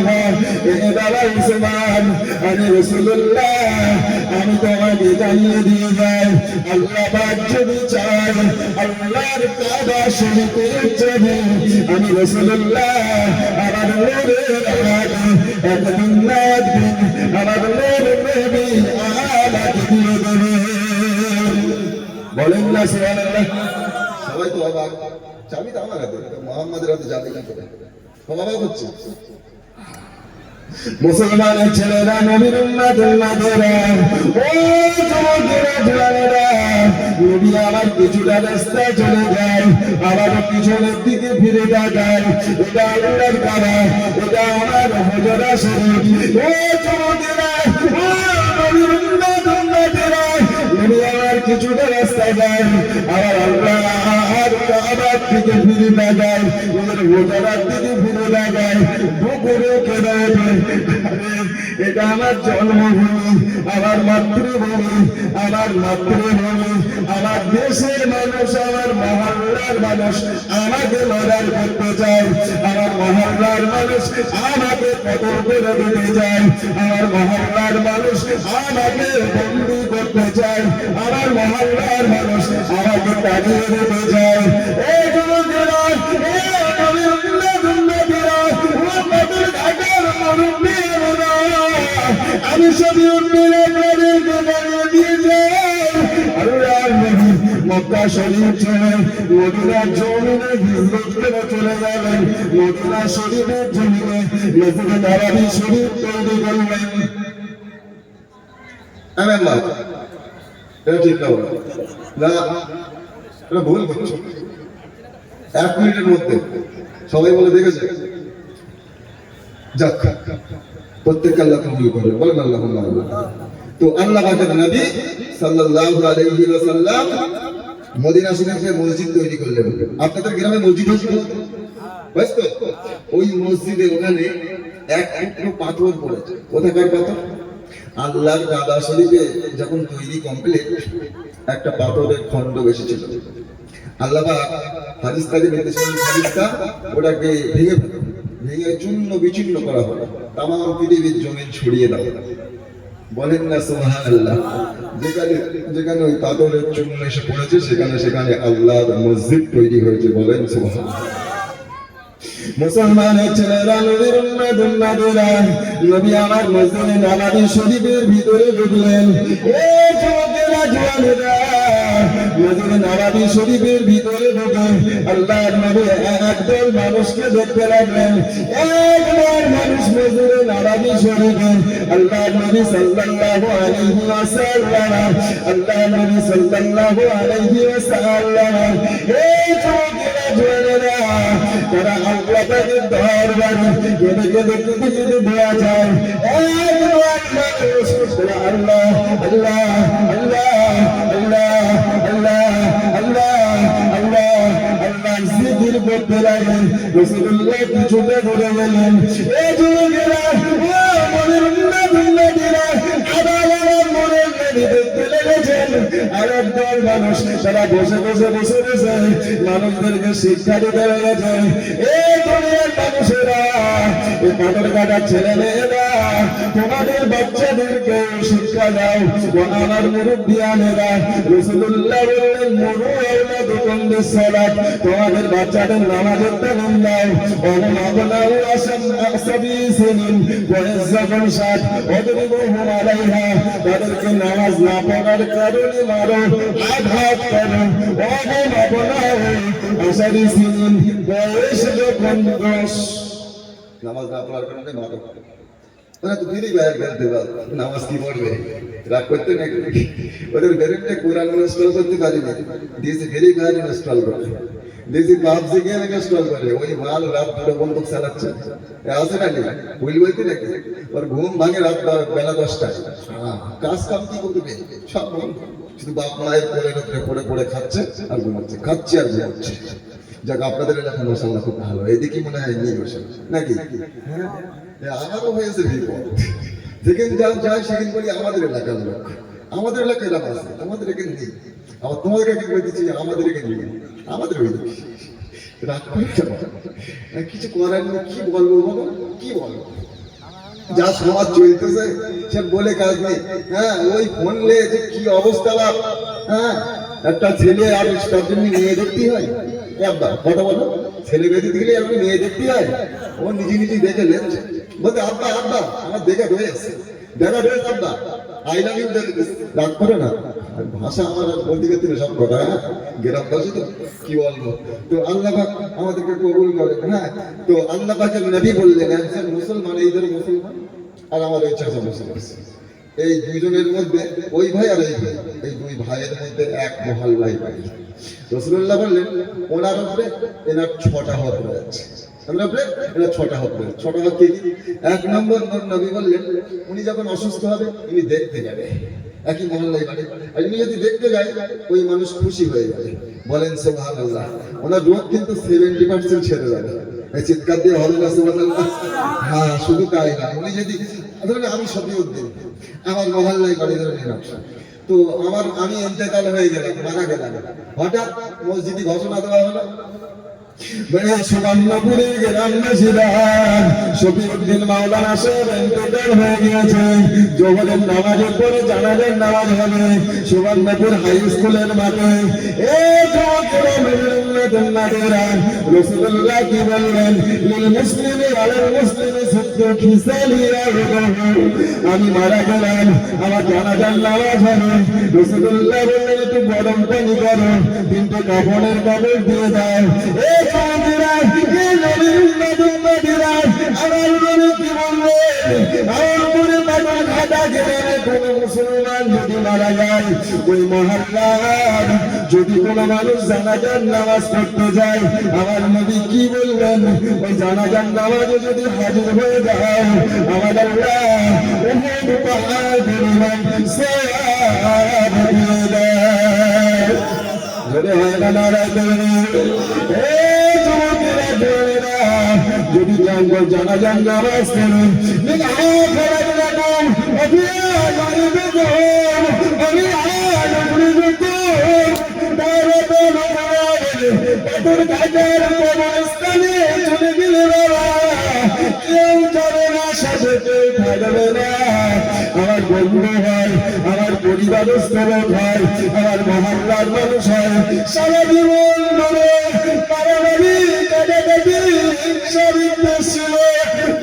এ বাবা ওসমান, আমি রাসূলুল্লাহ, আমি তোমাকে জানিয়ে দিয়ে যাই, আল্লাহ পাক যদি চায়, আল্লাহর কাবা শরীফের চাবি আমি রাসূলুল্লাহ আমার নূরের হাতে একদিন না একদিন আমার নূর নবী আমাকে দিয়ে দেবে। বলেন না সুবহানাল্লাহ। সবাই তো অবাক, চাবি তো আমার হাতে, মুহাম্মাদের হাতে যাবে কি করে? অবাক হচ্ছে। মুসলমানের ছেলেরা, নবীর উম্মতেরা, ও যুবকেরা, জওয়ানেরা, নবী আমার কিছুটা রাস্তা চলে যায়, আবার পিছনের দিকে ফিরে তাকায়, এটা আল্লাহর কাবা, এটা আমার হুজরা শরীফ। ও যুবকেরা, ও নবীর উম্মতেরা, নবী আমার কিছুটা রাস্তা যায়, আবার আল্লাহ আর কাবার থেকে ফিরে না যায়, নিজের রোজার দিকে ফিরে না যায়, পুকুরে কেঁদে ওঠে, এটা আমার জন্মভূমি, আমার মাতৃভূমি, আমার মাতৃভূমি, আমার দেশের মানুষ, আমার মহল্লার মানুষ আমাকে মার্ডার করতে চায়, আমার মহল্লার মানুষ আমাকে কতল করে দিতে চায়, আমার মহল্লার মানুষ আমাকে বন্দী করতে চায়, আমার মহল্লার মানুষ আমাকে তাড়িয়ে দিতে চায়। এই যুবকেরা, এই নবীর উম্মতেরা, উম্মতের ঘাটের মুরব্বিরা, আমি সবই উম্মতের আপনাদেরকে জানিয়ে দিয়ে যাই, আল্লাহর নবী মক্কা শরীফ ছেড়ে মদিনার জমিনে হিজরত করে চলে গেলেন, মদিনা শরীফের জমিনে মসজিদে নববী শরীফ তৈরি করলেন। আমেন মা, এটা ঠিক না বলো না, এটা ভুল করছো। 1 মিনিটের মধ্যে সবাই বলে দেখেছে, যাক প্রত্যেককে আল্লাহ কবুল করবে, বলেন আল্লাহুম্মা আমিন। তো আল্লাহ পাকের নবী সাল্লাল্লাহু আলাইহি ওয়াসাল্লাম মদিনা শরীফে মসজিদ তৈরি করলেন। আপনাদের গ্রামে মসজিদ হয়েছিল বুঝতো? ওই মসজিদে ওখানে এক টুকরো পাথর পড়েছে। কোথাকার পাথর? আল্লাহর কাবা শরীফে যখন তৈরি কমপ্লিট, একটা পাথরের খণ্ড এসেছিল। আল্লাহ পাক ফারিস্তাকে নির্দেশন, ফারিস্তা ওটাকে ভেঙে চূর্ণ বিচূর্ণ করা হলো, তাম পৃথিবীর জমিন ছড়িয়ে দাও, বলেন না সুবহানাল্লাহ। যেখানে যেখানে ওই পাথরের চূর্ণ এসে পড়েছে সেখানে সেখানে আল্লাহর মসজিদ তৈরি হয়েছে, বলেন সুবহানাল্লাহ। মুসলমানের ছেলেরা, নবীর উম্মতেরা, নবী আমার মসজিদে নববী শরীফের ভিতরে ঢুকলেন। এই যুবকেরা, জওয়ানেরা, মসজিদে নববী শরীফের ভিতরে ঢুকে আল্লাহর নবী একদল মানুষকে দেখতে লাগলেন। একবার মানুষ মসজিদে নববী শরীফে আল্লাহর নবী সাল্লাল্লাহু আলাইহি ওয়াসাল্লাম, আল্লাহর নবী সাল্লাল্লাহু আলাইহি ওয়াসাল্লাম, এই যুবকেরা, জওয়ানেরা, তারা আল্লাহ পাকের দরবারে কেঁদে কেঁদে কেঁদে কেঁদে দোয়া চায়। একবার মানুষ তারা আল্লাহ আল্লাহ আল্লাহ আল্লাহ আল্লাহ আল্লাহ আল্লাহ আল্লাহ জিকির করতে লাগলেন। রাসূলুল্লাহ কিছুটা ঘুরে গেলেন। এই যুবকেরা, ও মনের উম্মতেরা, আবার মনের নবী দেখতে লেগেছেন। আর একদল মানুষ তারা বসে বসে বসে বসে মানুষদেরকে শিক্ষা দিতে লেগেছে। এই দুনিয়ার মানুষেরা, এই পাথর কাটার ছেলে মেয়েরা, তোমাদের বাচ্চাদেরকে শিক্ষা দাও। ও আমার মুরব্বিয়ানেরা, রাসূলুল্লাহ বললেন, মুরু আওলাদাকুম বিসসালাত, তোমাদের বাচ্চাদের নামাজের তালিম দাও। ওয়া আবনাউ সাবিসিন বয়স যখন 60, ওয়াদরিবুহুম আলাইহা, তাদেরকে নামাজ না পড়ার কারণে মারো, আঘাত করো। ওয়া আবনাউ সাবিসিন বয়স যখন 10, নামাজ না পড়ার কারণে মাথা করে ওরা তো ফিরি বাইরে ফেলতে পারবে, নামাজ কি পড়বে, রাগ করতে নাকি? ওদের বেরেন্টে কোরআন ইনস্টল করতে পারিনি, দিয়েছে ফেরি বাইরে ইনস্টল করে, দিয়েছে পাবজি গেম ইনস্টল করে, ওই মাল রাত ধরে বন্দুক চালাচ্ছে। আছে নাকি ভুল বলতে নাকি? ওর ঘুম ভাঙে রাত বেলা 10টায়, কাজ কাম কি করবে সব বন্ধ, শুধু বাপ মায়ের কোলের উপরে পড়ে পড়ে খাচ্ছে আর ঘুমাচ্ছে, খাচ্ছে আর ঘুমাচ্ছে। যাক, আপনাদের এলাকা মশাল্লাহ খুব ভালো, এদিকে মনে হয় নেই বসে নাকি? হ্যাঁ, আমারও হয়েছে বিপদ, যেখানে যায় সেখানে বলি আমাদের এলাকার লোক, আমাদের এলাকায় এলাকা আছে, আমাদের এখানে নেই। আবার তোমাদের এখানে বলে দিচ্ছি আমাদের এখানে নেই, আমাদের ওই রাগ করে কিছু করার নেই। কি বলবো বলো, কি বলবো? যা সমাজ চলতেছে সে বলে কাজ নেই। হ্যাঁ, ওই ফোনলে যে কি অবস্থা, হ্যাঁ, একটা ছেলে আর তার জন্য নিয়ে দেখতে হয়। কথা বলো, ছেলে বেঁধে দিলে আমি মেয়ে দেখতে হয়, ও নিজে নিজে দেখে লেনছে, বলতে আব্বা আব্বা আমার দেখা রয়েছে, দেখা রয়েছে আব্বা, আই লাভ ইউ রাগ করে না। ভাষা আমার বলতে গেছিল সব কথা, হ্যাঁ, গ্রামবাসী তো কি বলবো। তো আল্লাহ পাক আমাদেরকে কবুল করে। হ্যাঁ, তো আল্লাহ পাকের নবী বললেন, একজন মুসলমান, এই ধরে মুসলমান আর আমার ওই চাচা মুসলমান, এই দুইজনের মধ্যে ওই ভাই আর এই ভাই, এই দুই ভাইয়ের মধ্যে এক মহল্লায় ভাই। রাসূলুল্লাহ বললেন, ওনার উপরে এনার 6টা হক রয়েছে, ওনার উপরে এনার 6টা হক রয়েছে। 6টা হক কি? 1 নম্বর, নবী বললেন, উনি যখন অসুস্থ হবে উনি দেখতে যাবে, একই মহল্লায় বাড়ি, আপনি যদি দেখতে যাই ওই মানুষ খুশি হয়ে যাবে, বলেন সুবহানাল্লাহ। ওনার রোগ কিন্তু 70% ছেড়ে যাবে, এই চিৎকার দিয়ে হবে না সুবহানাল্লাহ? হ্যাঁ, শুধু তাই না, উনি যদি ধরুন আমি শফিউদ্দিন, আমার মহল্লায় বাড়ি ধরে নিলাম, তো আমি ইন্তেকাল হয়ে গেলাম, মারা গেলাম, হঠাৎ মসজিদে ঘোষণা দেওয়া হলো সুবর্ণপুরে গেলাম নাসিরান, শফিউদ্দিন মাওলানা সাহেব ইন্তেকাল হয়ে গিয়েছে, জোহরের নামাজের পরে জানাজার নামাজ হবে সুবর্ণপুর হাই স্কুলের মাঠে। রাসূলুল্লাহ কি বললেন, লিল মুসলিমি আলাল মুসলিমি সিদ্দু খিসালি ইয়ারুহু, আমি মারা গেলাম, আমার জানাজার নামাজ হবে, রাসূলুল্লাহ বললেন একটু গরম পানি করো, কিন্তু কাফনের কাপড় দিয়ে দাও। আমার নবী কি বললেন, আমার উপরে পাগল খাটা গেলে কোন মুসলমান যদি মারা যায়, ওই মহল্লার যদি কোনো মানুষ জানাজার নামাজ পড়তে যায়, আমার নবী কি বললেন, ওই জানাজার নামাজে যদি হাজির হয়ে যায়, আমার আল্লাহ উহুদ পাহাড় পরিমাণ সওয়াব দিয়ে দেয়। যদি হয় না নারায় যদি জানাজার নামাজ পড়েন, আমার বন্ধু হয়, আমার পরিবারস্থ লোক হয়, আমার মহল্লার মানুষ হয়, সারা জীবন ধরে কারাগারি কাটাকাটি ছিল,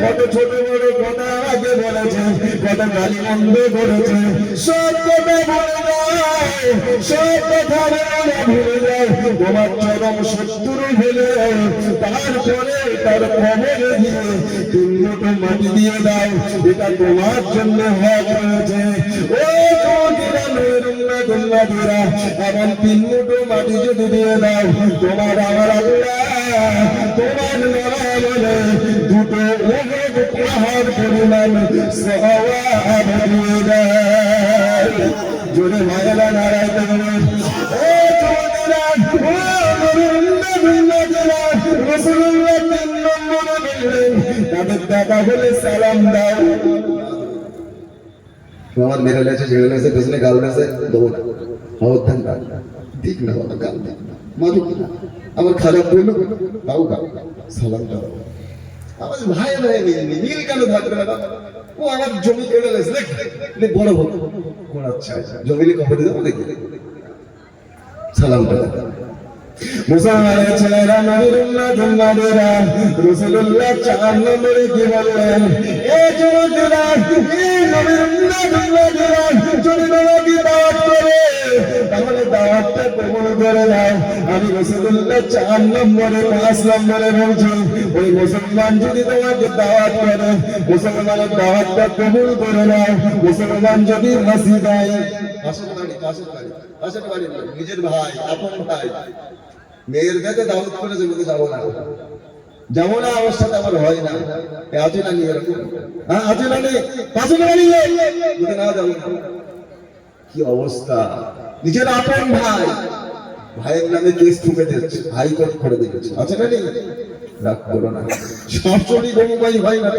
কত ছোট বড় কথা আগে বলেছে, কত গালি মন্দ করেছে, সব কথা বলে যায়, সব কথা ভুলে যায়, তোমার চরম শত্রু হলে তারপরে তার কবরে দিয়ে 3 মুঠো মাটি দিয়ে দাও, এটা তোমার জন্য হক রয়েছে। ও তোমরা এমন 3 মুঠো মাটি যদি দিয়ে দাও, তোমার আমার আল্লাহ তোমার নামে 2টো উহুদ পাহাড় পরিমাণ সওয়াব দিয়ে দেয়। জোরে মায়ালা নারায় দেবেন। ও তোমরা রাসূলুল্লাহ 3 নম্বরে বললেন, তাদের দেখা হলে সালাম দাও। আমার মেরে লেছে, ছেড়ে লেছে, পেছনে গাল লেছে, দেবো না, সাবধান গাল ঠিক না, বাবা গাল দেন মারুক না, আমার খারাপ বললো তাও গাল সালাম দাও। আমার ভাই ভাই মিল কেন থাকবে না? ও আমার জমি কেড়ে লেছে, বড় হোক, আচ্ছা জমিলে কবরে যাবো দেখি, সালামটা মুসলমানের ছেলেরা নবীর উম্মতেরা রাসূলুল্লাহ 4 নম্বরে কি বললেন, এ যুবকেরা, এ নবীর উম্মতেরা যদি নবী দাওয়াত করে তাহলে দাওয়াতটা কবুল করে নাও। আমি রাসূলুল্লাহ 4 নম্বরে 5 নম্বরে বলছি, ওই মুসলমান যদি তোমাকে দাওয়াত করে, মুসলমানের দাওয়াতটা কবুল করে নাও। মুসলমান যদি ফাঁসি দেয়, পাশের বাড়ি নিজের ভাই, আপন ভাই, মেয়ের কাছে দাওয়াত করে যেগুলো যাবো না, আমার সাথে আমার হয় না, আছে না নিয়ে এরকম, হ্যাঁ আছে না নেই, পাশের বাড়ি না যাবো, কি অবস্থা, নিজের আপন ভাই, ভাইয়ের নামে কেস ঠুকে দিচ্ছে, হাইকোর্ট করে দিয়েছে, আছে না নেই, রাগ করো না, শাশুড়ি গোমাই ভাই না,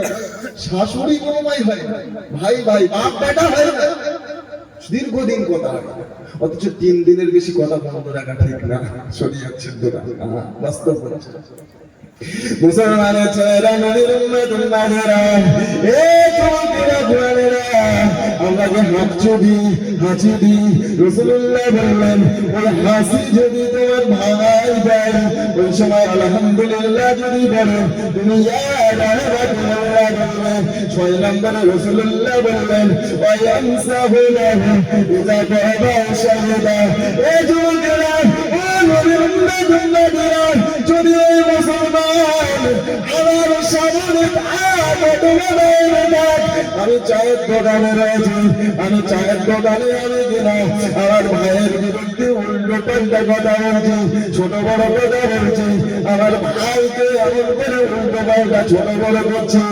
শাশুড়ি গোমাই ভাই না, ভাই ভাই বাপ বেটা ভাই না, দীর্ঘদিন কথা হয়, অথচ 3 দিনের বেশি কথা বন্ধ রাখা ঠিক না, শরীয়ত না, বাস্তব বলছে। মুসলমানের ছেলেরা নবীর উম্মতুল্লাহেরা, এ যুবকেরা জওয়ানেরা, আমরা যে হাঁচি দিই, রাসূলুল্লাহ বললেন, ওই হাসি যদি তোমার ভাই দেয়, ওই সময় আলহামদুলিল্লাহ যদি বলো, তুমি আলহামদুলিল্লাহ বলবে। 6 নম্বরে রাসূলুল্লাহ বললেন, ওয়ায়ানসাহু লাহু ইযা কাবা শাহিদা, এ যুবকেরা, ও নবীর উম্মতুল্লাহেরা, যদি এই মুসলমান আমার সামনে আমি চায়ের দোকানে রয়েছি, আমি চায়ের দোকানে আমি কিনা আমার ভাইয়ের বিরুদ্ধে উল্টো পাল্টা কথা বলছি, ছোট বড় কথা বলছি, আমার ভাইকে এমন করে উল্টো পাল্টা ছোট বড় করছে,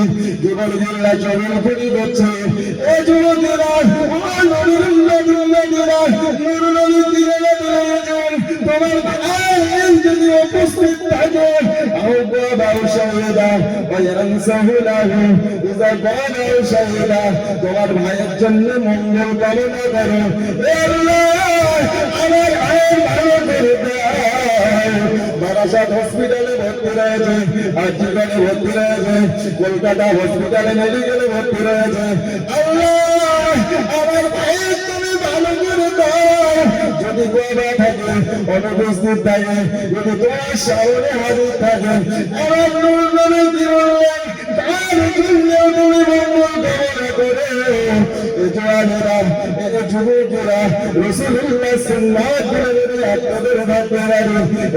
জীবন জিল্লা চরণ করি করছে। এ যুবকেরা, তোমার ভাই যদি উপস্থিত থাকে, তোমার ভাইয়ের জন্য মঙ্গল কামনা করো। আমার ভাইয়ের ভালো করে বারাসাত হসপিটালে ভর্তি রয়েছে, আজীবনে ভর্তি রয়েছে, কলকাতা হসপিটালে মেডিকেলে ভর্তি রয়েছে। আল্লাহ আমার ভাইয়ের তুমি ভালো করে দাও। যদি গোয়া থাকে, অনুপস্থিত থাকে, যদি তোমার সামনে হাজির থাকে, আমার নূর কি বললেন, তার জন্য তুমি মঙ্গল কামনা করে। জওয়ানেরা, যুবকেরা, রাসূলুল্লাহ সাল্লাল্লাহু আলাইহি ওয়াসাল্লাম থাকতে পারে।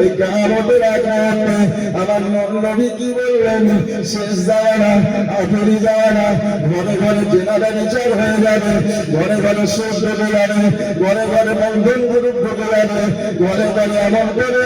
এই কিয়ামতের আগে আমার নবী কি বললেন, শেষ জামানা, আখেরি জামানা, ঘরে ঘরে জেনাদা বিচার হয়ে যাবে, ঘরে ঘরে সুদ ঢুকে যাবে, ঘরে ঘরে বন্ধন গ্রুপ ঢুকে যাবে, ঘরে ঘরে এমন করে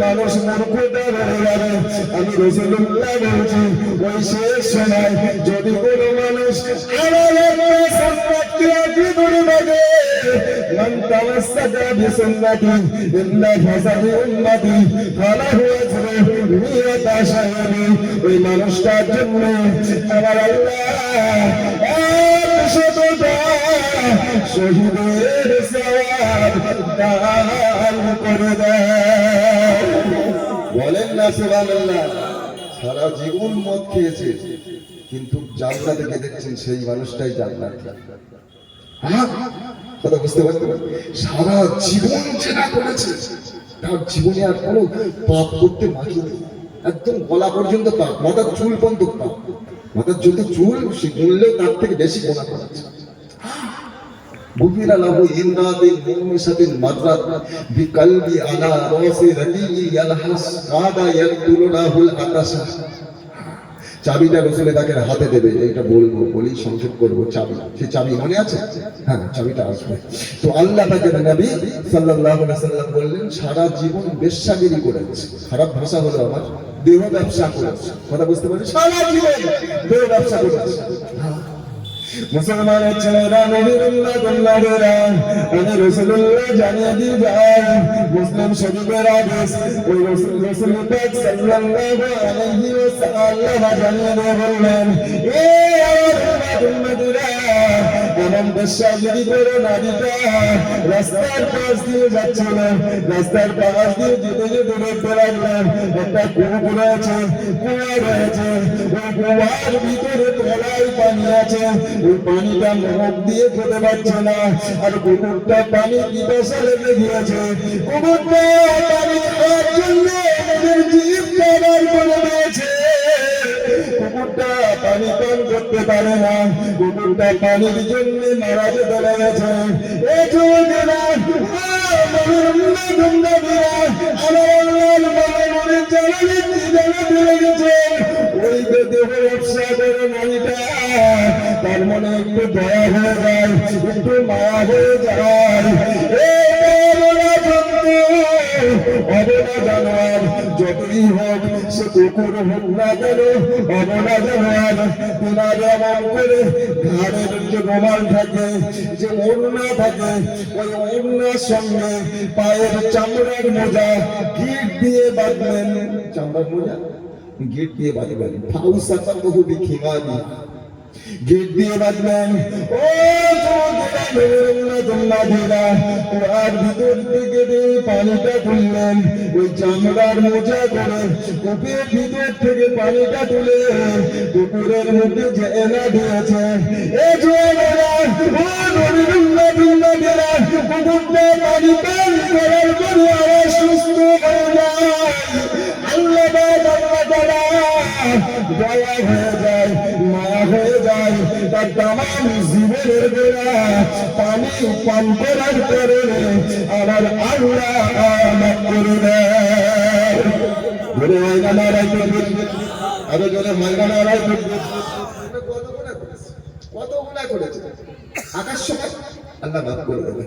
মানুষ মূর্খতা হয়ে যাবে। আমি রাসূলুল্লাহ বলছি, ওই শেষ সময় যদি কোনো মানুষ আমার সম্পত্তি আঁকড়ে ধরে থাকে, মান তামাসসাকা বিসুন্নতি ইল্লা ফাসাদি উম্মতি ফালাহু আজরু মিয়াতা শাহীদ। ওই মানুষটার জন্য আমার আল্লাহ 100টা শহীদের সওয়াব দান করে দেয়। বলেন না সুবহানাল্লাহ। সারা জীবন মদ খেয়েছে, কিন্তু জান্নাতে কে দেখছেন, সেই মানুষটাই জান্নাত। হ্যাঁ, কথা বুঝতে পারছেন? সারা জীবন জেনা করেছে, তার জীবনে আর কোনো পাপ করতে বাকি নেই। একদম গলা পর্যন্ত পাপ, মাথার চুল পর্যন্ত পাপ, মাথার যত চুল সে গুনলেও তার থেকে বেশি গোনা করেছে। غفر له إنا بالمؤمسة المرة بقلب على رأس رجل يلحس هذا يقتلناه العطش। চাবিটা রসুলের তাকে হাতে দেবে, এইটা বলবো, বলি সংক্ষেপ করবো। চাবি, সে চাবি মনে আছে? হ্যাঁ, চাবিটা আসবে। তো আল্লাহ তাকে নবী সাল্লাল্লাহু আলাইহি ওয়াসাল্লাম বললেন, সারা জীবন বেশ্যাগিরি করেছে। খারাপ ভাষা হলো আমার, দেহ ব্যবসা করেছে। কথা বুঝতে পারছি? সারা জীবন দেহ ব্যবসা করেছে। মুসলমানের ছেলেরা, নবীর উম্মতেরা, আমি রাসূলুল্লাহ জানিয়ে দিই ভাই, মুসলিম শরীফের হাদিস, ওই রাসূল পাক সাল্লাল্লাহু আলাইহি ওয়াসাল্লাম জানিয়ে দিয়ে বললেন, এ আমার উম্মতেরা, এমন বেশ্যাগিরি করে নারীটা রাস্তার পাশ দিয়ে যাচ্ছিল, রাস্তার পাশ দিয়ে যেতে যেতে দেখতে লাগলেন একটা কুয়ো রয়েছে, কুয়া রয়েছে, ওই কুয়ার ভিতরে তলায় পানি আছে, ওই পানিটা মুখ দিয়ে খেতে পারছে না, আর কুকুরটা পানি পিপাসা লেগে গিয়েছে। কুকুরটা পানি খাওয়ার জন্য নিজের জিভটা বার করে দিয়েছে। কুকুরটা পানি পান করতে পারে না, কুকুরটা পানির জন্য মারা যেতে লেগেছে। এই যুবকেরা, তার মনে একটু দয়া হয়ে যায়, একটু মায়া হয়ে যায়। অবলা জানোয়ার যতই হোক, সে কুকুর হোক না কেন, অবলা জানোয়ার তেনার এমন করে ঘাড়ের যে রুমাল থাকে, যে ওড়না থাকে, ওই ওড়নার সঙ্গে পায়ের চামড়ার মোজা গিট দিয়ে বাঁধলেন। চামড়ার মোজা গিট দিয়ে বাঁধবেন, ফাউসাতা বহু বিখিমানি, গিট দিয়ে বাঁধলেন। ও আর ভিতর থেকে পানিটা তুললেন, ওই চামড়ার মোজা করে কূপের ভিতর থেকে পানিটা তুলে কুকুরের মধ্যে জেনা দিয়েছে। এ জোয়ানেরা, ও নবীরা, কুকুরটা পানি পান করার পরে আবার সুস্থ হয়ে যায়। আল্লাহ দয়া হয়ে যায়, মায়া হয়ে যায়, তার তামাম জীবনের গোড়া পানি পান করার পরে আমার আল্লাহ মাফ করে দেয়। ধরে ময়দান আড়াই করবে, আরো জোরে ময়দান আড়াই করবে। কত গুনাহ করেছে, আকাশ সময় আল্লাহ মাফ করে দেবে।